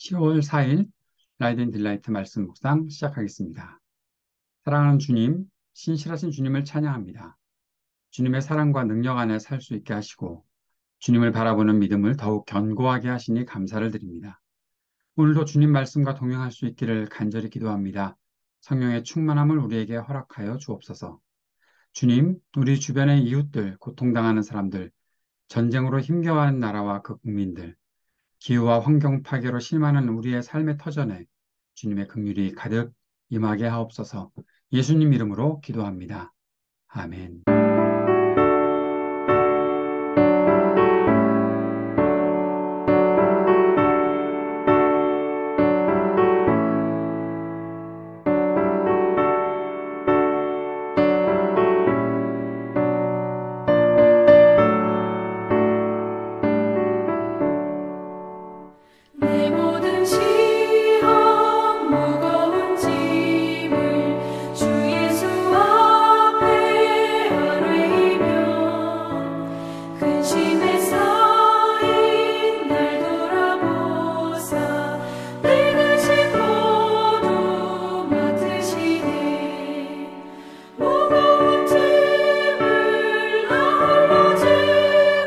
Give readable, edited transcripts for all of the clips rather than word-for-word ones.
10월 4일 라이드 딜라이트 말씀 묵상 시작하겠습니다. 사랑하는 주님, 신실하신 주님을 찬양합니다. 주님의 사랑과 능력 안에 살 수 있게 하시고 주님을 바라보는 믿음을 더욱 견고하게 하시니 감사를 드립니다. 오늘도 주님 말씀과 동행할 수 있기를 간절히 기도합니다. 성령의 충만함을 우리에게 허락하여 주옵소서. 주님, 우리 주변의 이웃들, 고통당하는 사람들, 전쟁으로 힘겨워하는 나라와 그 국민들, 기후와 환경 파괴로 실망하는 우리의 삶의 터전에 주님의 긍휼이 가득 임하게 하옵소서. 예수님 이름으로 기도합니다. 아멘. 내 모든 시험 무거운 짐을 주 예수 앞에 아뢰이며 근심에 쌓인 날 돌아보사 내 근심 모두 맡으시네 무거운 짐을 나 홀로 지고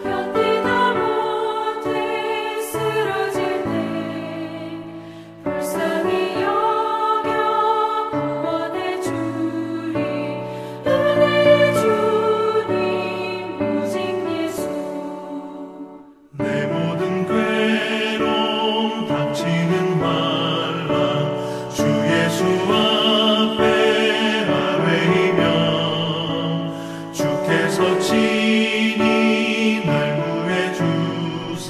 견디다 못해 쓰러질 때 불쌍히 여겨 구원해 주리 은혜의 주님 오직 예수 내 모든 괴로움 닥치는 환란 주 예수 앞에 아뢰이며 주께서 친히 날 구해 주사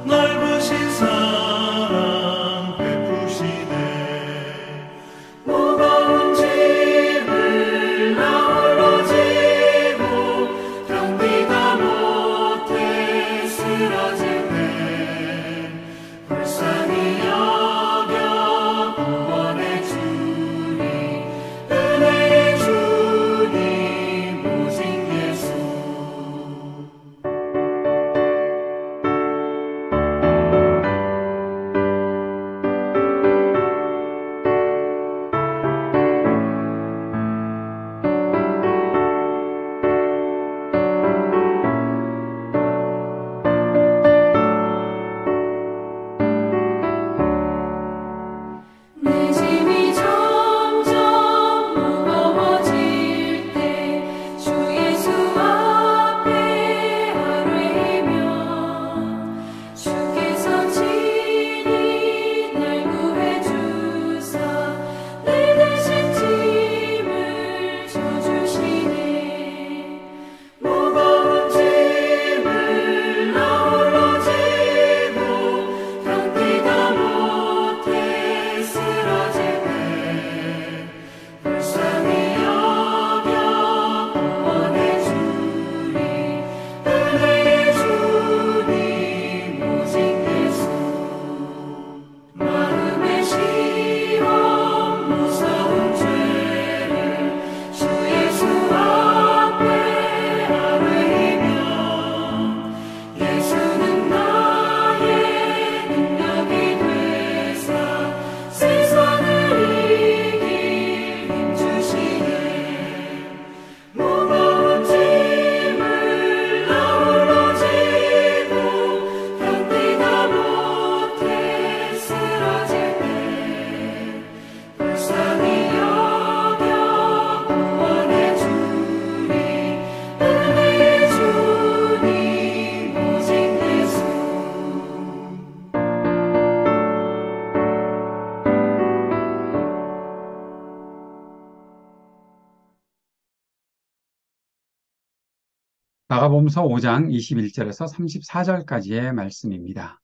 넓으신 사랑 베푸시네 무거운 짐을 나 홀로 지고 견디다 못해 쓰러질 때 불쌍히 여겨 구원해 주리 은혜의 주님 오직 예수 내 짐이 점점 무거워질 때 주 예수 앞에 아뢰이며 주께서 친히 날 구해 주사 내 대신 짐을 져주시네 무거운 짐을 나 홀로 지고 견디다 못해 쓰러질 때 불쌍히 여겨 구원해 주리 은혜의 주님 오직 예수 마음의 시험 무서운 죄를 주 예수 앞에 아뢰이며 예수는 나의 능력이 되사 세상을 이길 힘 주시네 무거운 짐을 나 홀로 지고 견디다 못해 쓰러질 때 불쌍히 여겨 구원해 주리 은혜의 주님 오직 예수 마가복음서 5장 21절에서 34절까지의 말씀입니다.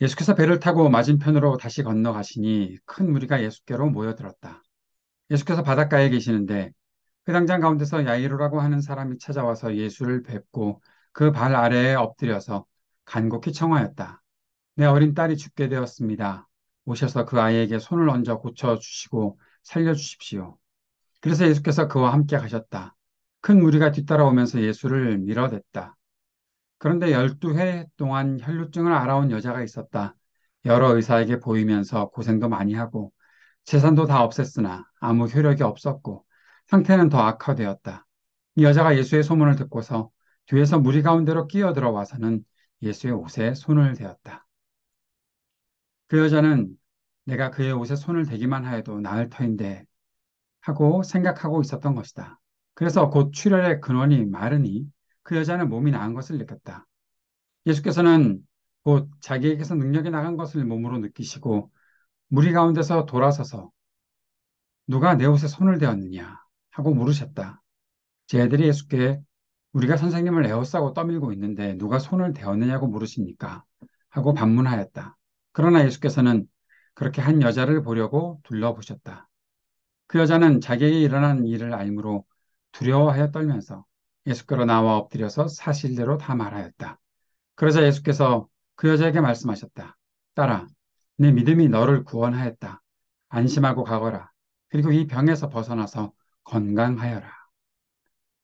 예수께서 배를 타고 맞은편으로 다시 건너가시니 큰 무리가 예수께로 모여들었다. 예수께서 바닷가에 계시는데 그 당장 가운데서 야이로라고 하는 사람이 찾아와서 예수를 뵙고 그 발 아래에 엎드려서 간곡히 청하였다. 내 어린 딸이 죽게 되었습니다. 오셔서 그 아이에게 손을 얹어 고쳐주시고 살려주십시오. 그래서 예수께서 그와 함께 가셨다. 큰 무리가 뒤따라오면서 예수를 밀어댔다. 그런데 12회 동안 혈루증을 앓아온 여자가 있었다. 여러 의사에게 보이면서 고생도 많이 하고 재산도 다 없앴으나 아무 효력이 없었고 상태는 더 악화되었다. 이 여자가 예수의 소문을 듣고서 뒤에서 무리 가운데로 끼어들어 와서는 예수의 옷에 손을 대었다. 그 여자는 내가 그의 옷에 손을 대기만 하여도 나을 터인데 하고 생각하고 있었던 것이다. 그래서 곧 출혈의 근원이 마르니 그 여자는 몸이 나은 것을 느꼈다. 예수께서는 곧 자기에게서 능력이 나간 것을 몸으로 느끼시고 무리 가운데서 돌아서서 누가 내 옷에 손을 대었느냐 하고 물으셨다. 제 애들이 예수께 우리가 선생님을 에워싸고 떠밀고 있는데 누가 손을 대었느냐고 물으십니까? 하고 반문하였다. 그러나 예수께서는 그렇게 한 여자를 보려고 둘러보셨다. 그 여자는 자기에게 일어난 일을 알므로 두려워하여 떨면서 예수께로 나와 엎드려서 사실대로 다 말하였다. 그러자 예수께서 그 여자에게 말씀하셨다. 딸아, 내 믿음이 너를 구원하였다. 안심하고 가거라. 그리고 이 병에서 벗어나서 건강하여라.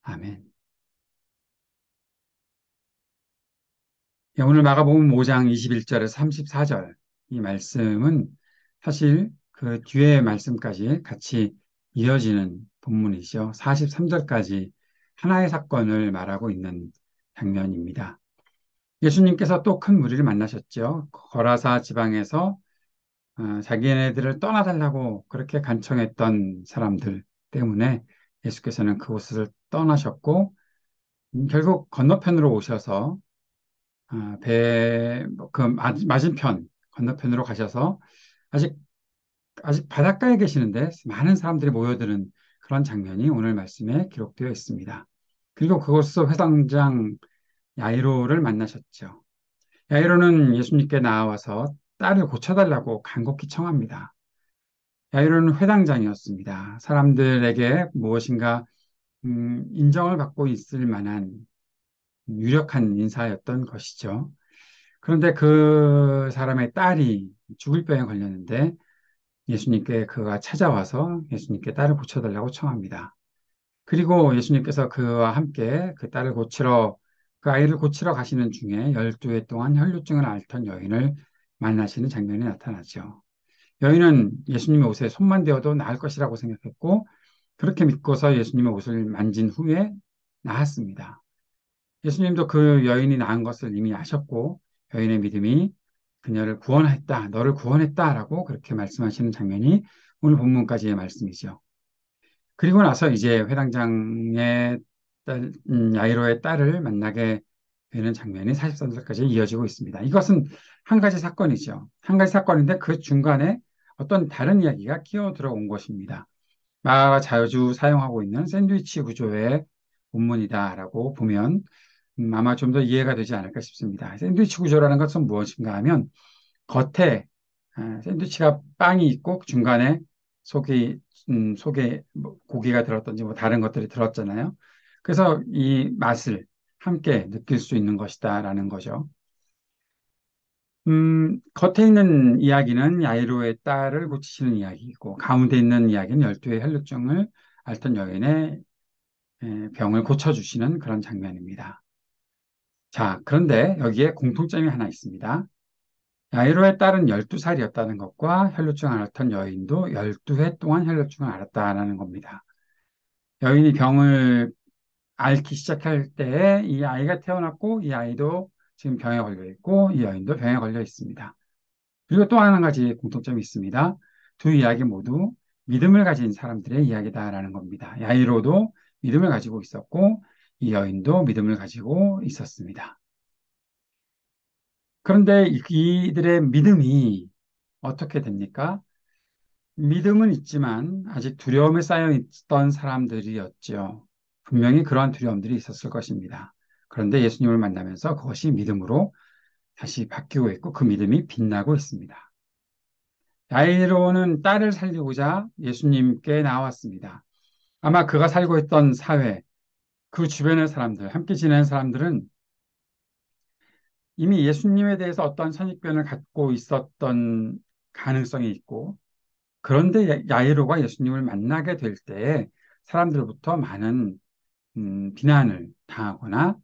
아멘. 예, 오늘 마가복음 5장 21절에서 34절 이 말씀은 사실 그 뒤에 말씀까지 같이 이어지는 본문이죠. 43절까지 하나의 사건을 말하고 있는 장면입니다. 예수님께서 또 큰 무리를 만나셨죠. 거라사 지방에서 자기네들을 떠나달라고 그렇게 간청했던 사람들 때문에 예수께서는 그곳을 떠나셨고 결국 건너편으로 오셔서 그 맞은편 건너편으로 가셔서 아직 아직 바닷가에 계시는데 많은 사람들이 모여드는 그런 장면이 오늘 말씀에 기록되어 있습니다. 그리고 그곳에서 회당장 야이로를 만나셨죠. 야이로는 예수님께 나와서 딸을 고쳐달라고 간곡히 청합니다. 야이로는 회당장이었습니다. 사람들에게 무엇인가 인정을 받고 있을 만한 유력한 인사였던 것이죠. 그런데 그 사람의 딸이 죽을 병에 걸렸는데 예수님께 그가 찾아와서 예수님께 딸을 고쳐달라고 청합니다. 그리고 예수님께서 그와 함께 그 딸을 고치러 그 아이를 고치러 가시는 중에 12회 동안 혈루증을 앓던 여인을 만나시는 장면이 나타나죠. 여인은 예수님의 옷에 손만 대어도 나을 것이라고 생각했고 그렇게 믿고서 예수님의 옷을 만진 후에 나았습니다. 예수님도 그 여인이 나은 것을 이미 아셨고 여인의 믿음이 그녀를 구원했다, 너를 구원했다라고 그렇게 말씀하시는 장면이 오늘 본문까지의 말씀이죠. 그리고 나서 이제 회당장의 야이로의 딸을 만나게 되는 장면이 43절까지 이어지고 있습니다. 이것은 한 가지 사건이죠. 한 가지 사건인데 그 중간에 어떤 다른 이야기가 끼어 들어온 것입니다. 마가가 자주 사용하고 있는 샌드위치 구조의 본문이다라고 보면 아마 좀 더 이해가 되지 않을까 싶습니다. 샌드위치 구조라는 것은 무엇인가 하면 겉에 샌드위치가 빵이 있고 중간에 속에 뭐 고기가 들었든지 뭐 다른 것들이 들었잖아요. 그래서 이 맛을 함께 느낄 수 있는 것이다라는 거죠. 겉에 있는 이야기는 야이로의 딸을 고치시는 이야기이고 가운데 있는 이야기는 12의 혈루증을 앓던 여인의 병을 고쳐주시는 그런 장면입니다. 자, 그런데 여기에 공통점이 하나 있습니다. 야이로의 딸은 12살이었다는 것과 혈루증을 앓던 여인도 12회 동안 혈루증을 앓았다는 겁니다. 여인이 병을 앓기 시작할 때에 이 아이가 태어났고 이 아이도 지금 병에 걸려 있고 이 여인도 병에 걸려 있습니다. 그리고 또 한 가지 공통점이 있습니다. 두 이야기 모두 믿음을 가진 사람들의 이야기다라는 겁니다. 야이로도 믿음을 가지고 있었고 이 여인도 믿음을 가지고 있었습니다. 그런데 이들의 믿음이 어떻게 됩니까? 믿음은 있지만 아직 두려움에 쌓여 있던 사람들이었죠. 분명히 그러한 두려움들이 있었을 것입니다. 그런데 예수님을 만나면서 그것이 믿음으로 다시 바뀌고 있고 그 믿음이 빛나고 있습니다. 야이로는 딸을 살리고자 예수님께 나왔습니다. 아마 그가 살고 있던 사회, 그 주변의 사람들, 함께 지내는 사람들은 이미 예수님에 대해서 어떤 선입견을 갖고 있었던 가능성이 있고 그런데 야이로가 예수님을 만나게 될 때에 사람들부터 많은 비난을 당하거나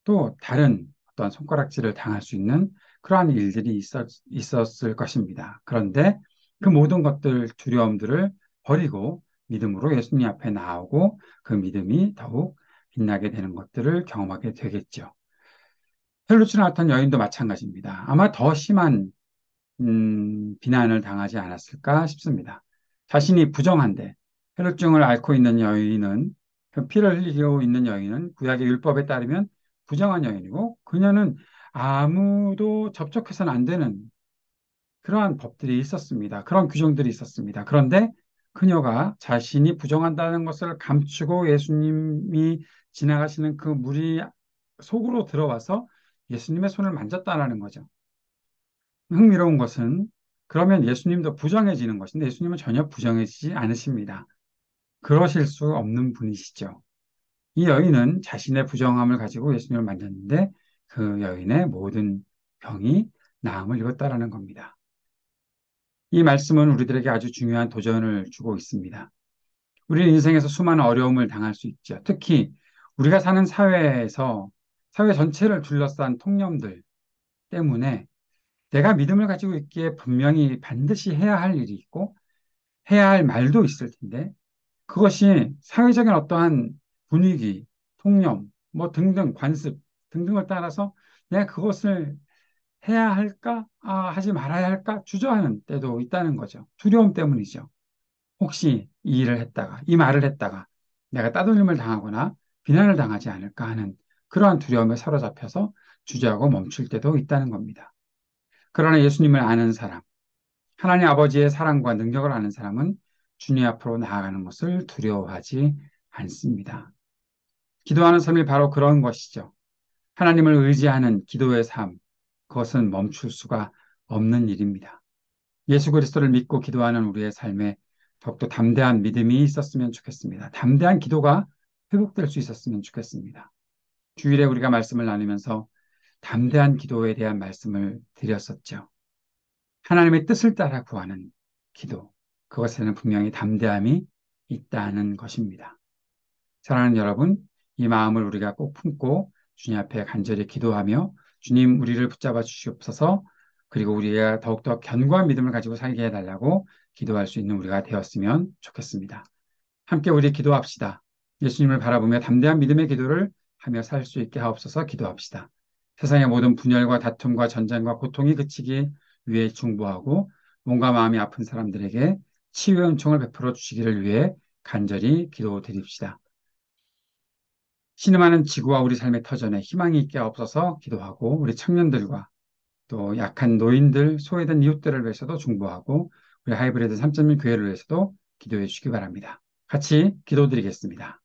또 다른 어떠한 손가락질을 당할 수 있는 그러한 일들이 있었을 것입니다. 그런데 그 모든 것들, 두려움들을 버리고 믿음으로 예수님 앞에 나오고 그 믿음이 더욱 빛나게 되는 것들을 경험하게 되겠죠. 펠루치 나왔던 여인도 마찬가지입니다. 아마 더 심한 비난을 당하지 않았을까 싶습니다. 자신이 부정한데 혈루증을 앓고 있는 여인은 그 피를 흘리고 있는 여인은 구약의 율법에 따르면 부정한 여인이고 그녀는 아무도 접촉해서는 안 되는 그러한 법들이 있었습니다. 그런 규정들이 있었습니다. 그런데 그녀가 자신이 부정한다는 것을 감추고 예수님이 지나가시는 그 무리 속으로 들어와서 예수님의 손을 만졌다라는 거죠. 흥미로운 것은 그러면 예수님도 부정해지는 것인데 예수님은 전혀 부정해지지 않으십니다. 그러실 수 없는 분이시죠. 이 여인은 자신의 부정함을 가지고 예수님을 만졌는데 그 여인의 모든 병이 나음을 입었다라는 겁니다. 이 말씀은 우리들에게 아주 중요한 도전을 주고 있습니다. 우리 인생에서 수많은 어려움을 당할 수 있죠. 특히 우리가 사는 사회에서 사회 전체를 둘러싼 통념들 때문에 내가 믿음을 가지고 있기에 분명히 반드시 해야 할 일이 있고 해야 할 말도 있을 텐데 그것이 사회적인 어떠한 분위기, 통념, 뭐 등등 관습 등등을 따라서 내가 그것을 해야 할까? 하지 말아야 할까? 주저하는 때도 있다는 거죠. 두려움 때문이죠. 혹시 이 일을 했다가, 이 말을 했다가 내가 따돌림을 당하거나 비난을 당하지 않을까 하는 그러한 두려움에 사로잡혀서 주저하고 멈출 때도 있다는 겁니다. 그러나 예수님을 아는 사람, 하나님 아버지의 사랑과 능력을 아는 사람은 주님 앞으로 나아가는 것을 두려워하지 않습니다. 기도하는 삶이 바로 그런 것이죠. 하나님을 의지하는 기도의 삶, 그것은 멈출 수가 없는 일입니다. 예수 그리스도를 믿고 기도하는 우리의 삶에 더욱더 담대한 믿음이 있었으면 좋겠습니다. 담대한 기도가 회복될 수 있었으면 좋겠습니다. 주일에 우리가 말씀을 나누면서 담대한 기도에 대한 말씀을 드렸었죠. 하나님의 뜻을 따라 구하는 기도, 그것에는 분명히 담대함이 있다는 것입니다. 사랑하는 여러분, 이 마음을 우리가 꼭 품고 주님 앞에 간절히 기도하며 주님 우리를 붙잡아 주시옵소서 그리고 우리가 더욱더 견고한 믿음을 가지고 살게 해달라고 기도할 수 있는 우리가 되었으면 좋겠습니다. 함께 우리 기도합시다. 예수님을 바라보며 담대한 믿음의 기도를 하며 살 수 있게 하옵소서 기도합시다. 세상의 모든 분열과 다툼과 전쟁과 고통이 그치기 위해 중보하고 몸과 마음이 아픈 사람들에게 치유의 은총을 베풀어 주시기를 위해 간절히 기도드립시다. 신음하는 지구와 우리 삶의 터전에 희망이 있게 하옵소서 기도하고 우리 청년들과 또 약한 노인들, 소외된 이웃들을 위해서도 중보하고 우리 하이브리드 3.1 교회를 위해서도 기도해 주시기 바랍니다. 같이 기도드리겠습니다.